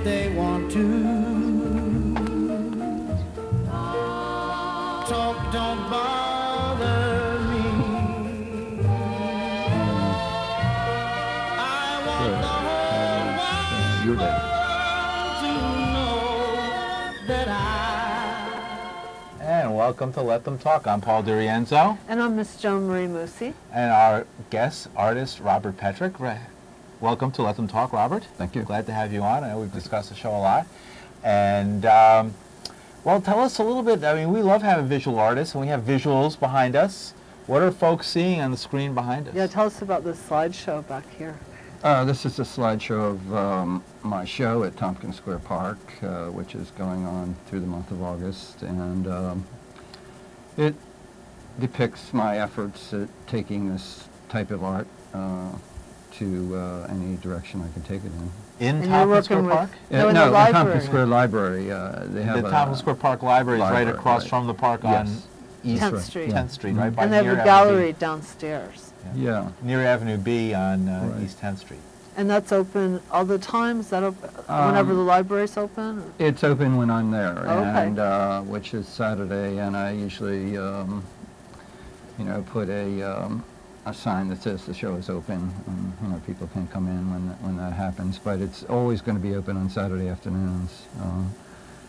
they want to. Talk don't bother me. I want the whole You're there. world to know that And welcome to Let Them Talk. I'm Paul DiRienzo. And I'm Miss Joan Marie Musi. And our guest artist, Robert Petrick. Welcome to Let Them Talk, Robert. Thank you. Glad to have you on. I know we've discussed the show a lot. And, well, tell us a little bit. I mean, we love having visual artists, and we have visuals behind us. What are folks seeing on the screen behind us? Yeah, tell us about this slideshow back here. This is a slideshow of my show at Tompkins Square Park, which is going on through the month of August, and it depicts my efforts at taking this type of art to any direction I can take it in. In And Tompkins Square with- Park? No, in no, the the library. Tompkins Square Library. They have The Tompkins Square Park Library is right library, across right. from the park on Yes. East 10th right. Street. 10th Street, right by And they have near a Avenue gallery B. downstairs. Yeah. Near Avenue B on Right. East 10th Street. And that's open all the time? Is that open whenever the library's open? Or? It's open when I'm there, Oh, okay. and which is Saturday, and I usually, you know, put a sign that says the show is open, and you know, people can come in when that happens. But it's always going to be open on Saturday afternoons.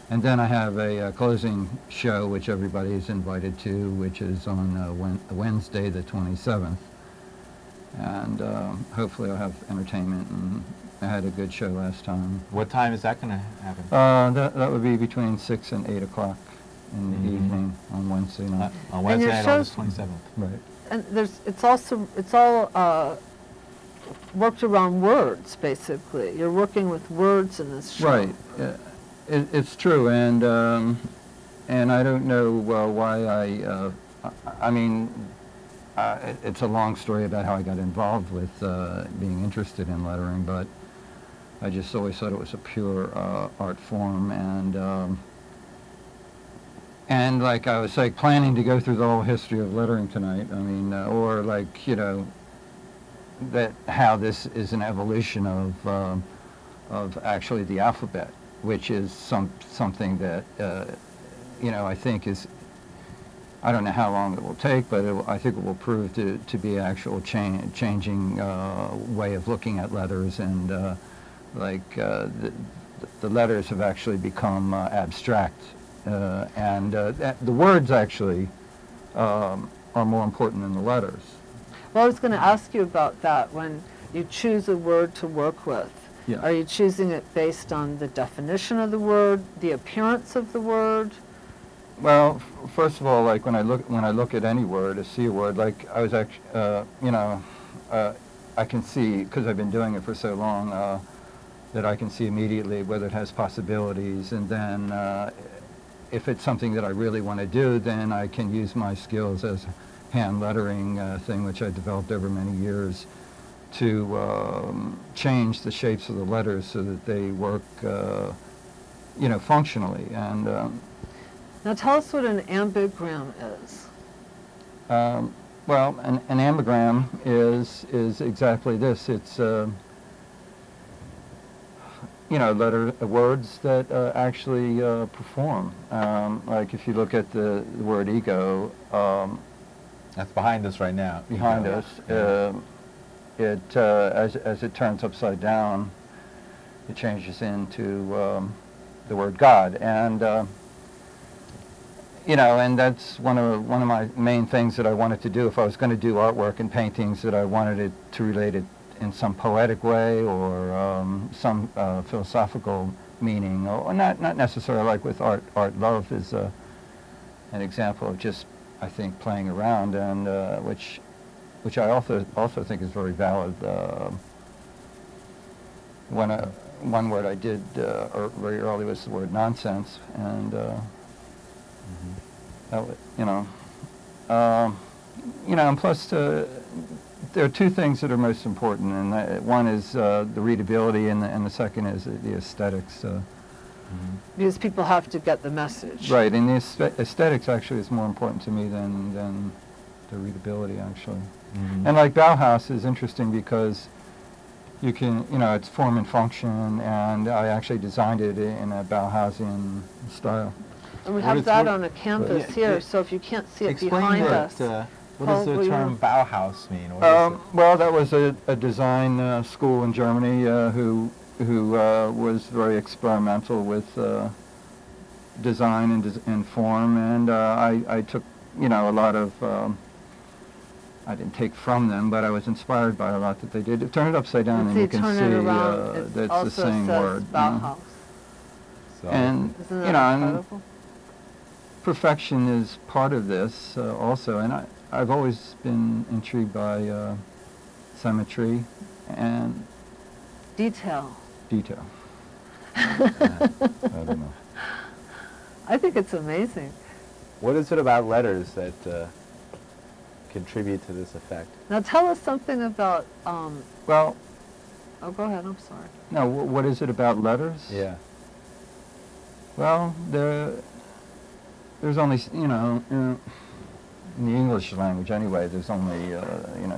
And then I have a closing show, which everybody is invited to, which is on Wednesday, the 27th. And hopefully I'll have entertainment, and I had a good show last time. What time is that going to happen? That would be between 6 and 8 o'clock in the evening on Wednesday night. On Wednesday your night, shows- August 27th. Right. And it's all worked around words, basically. You're working with words in this show. Right. It's true, and I don't know why I mean, it's a long story about how I got involved with being interested in lettering, but I just always thought it was a pure art form, and like I was like planning to go through the whole history of lettering tonight. I mean, or like, you know, that how this is an evolution of actually the alphabet, which is something that you know, I think is, I don't know how long it will take, but I think it will prove to be actual changing way of looking at letters, and like the letters have actually become abstract, and the words actually are more important than the letters. Well, I was going to ask you about that. When you choose a word to work with, Yeah. are you choosing it based on the definition of the word, the appearance of the word? Well, first of all, like when I look at any word, I see a word, like I was actually, you know, I can see, because I've been doing it for so long, that I can see immediately whether it has possibilities, and then if it's something that I really want to do, then I can use my skills as hand lettering thing, which I developed over many years, to change the shapes of the letters so that they work, you know, functionally. And Now tell us what an ambigram is. well, an ambigram is exactly this. It's you know, words that actually perform. Like if you look at the word ego, That's behind us right now. behind Ego. us, as it turns upside down, it changes into the word God, and you know, and that's one of my main things that I wanted to do. If I was going to do artwork and paintings, that I wanted it to relate it in some poetic way, or some philosophical meaning, or not necessarily like with art. Art love is an example of just, I think, playing around, and which I also think is very valid. One word I did very early was the word nonsense, and that was, you know, and plus there are two things that are most important, and one is the readability, and the second is the aesthetics. Because people have to get the message. Right, and the aesthetics actually is more important to me than the readability, actually. And like Bauhaus is interesting because you can, it's form and function, and I actually designed it in a Bauhausian style. And we What have is- that what- on a canvas yeah, here, yeah. so if you can't see it Explain behind what, us. what does Paul, the will term you- Bauhaus mean? What is it? Well, that was a design school in Germany who was very experimental with design and form, and I took, a lot of, I didn't take from them, but I was inspired by a lot that they did. Turn it upside down And and see, you can turn see it around, it that's also the same says word. Bauhaus. So, And, Isn't and that incredible? perfection is part of this also, and I've always been intrigued by symmetry and Detail. detail. I don't know. I think it's amazing. what is it about letters that contribute to this effect? Now tell us something about, Well, oh, go ahead, I'm sorry. no, what is it about letters? Yeah. Well, there's only, in the English language anyway, there's only,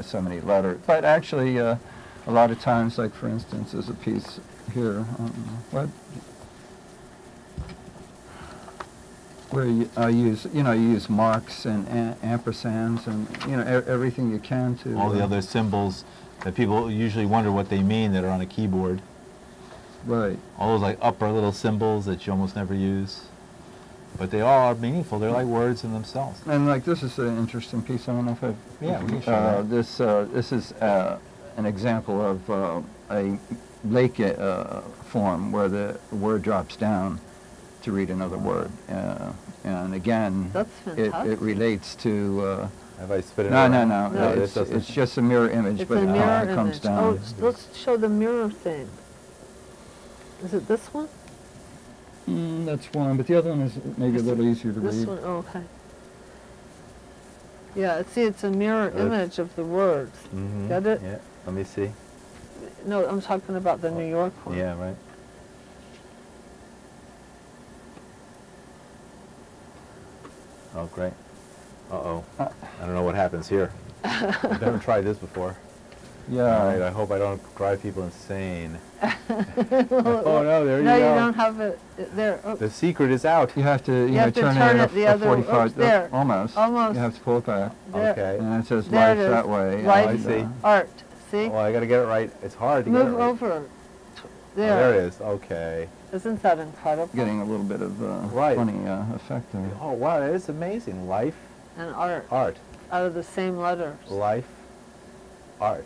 so many letters. But actually, a lot of times, like for instance, there's a piece here, where you use marks and ampersands and, everything you can to... All the other symbols that people usually wonder what they mean that are on a keyboard. Right. All those like upper little symbols that you almost never use. But they all are meaningful. They're like words in themselves. And like this is an interesting piece. I don't know if I've... Yeah, we can show that. This is an example of a lake form where the word drops down to read another word. And again, That's it fantastic. relates to... Have I spit it no, out? no, no, No, this doesn't. it's just a mirror image, It's but a mirror it comes image. down. Oh, let's show the mirror thing. Is it this one? That's one, but the other one is maybe a little easier to This read. one, oh, okay. Yeah, see, it's a mirror That's- image of the words. Mm-hmm. Get it? Yeah. Let me see. No, I'm talking about the New York one. Yeah, right. Oh, great. Uh-oh. I don't know what happens here. I've never tried this before. Yeah. All right, I hope I don't drive people insane. Oh, no, there you No, go. you don't have it there. Oh, The secret is out. You have to, have to turn turn it it the a other- 45, oops, there. almost. Almost. You have to pull it back. there. Okay. And it says There life it is. that way. Life. I see. Art. See? Oh, I got to get it right. It's hard to get it Move right. over. Oh, There. there it is. Okay. Isn't that incredible? Getting a little bit of Right. funny effect there. Oh, wow, that is amazing. Life, And art. art. Out of the same letters. Life, art.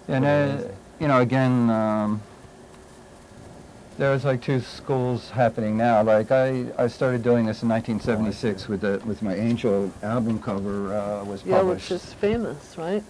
And Amazing. again, there's like two schools happening now. Like I started doing this in 1976 with my Angel album cover was Yeah, published. which is famous, right?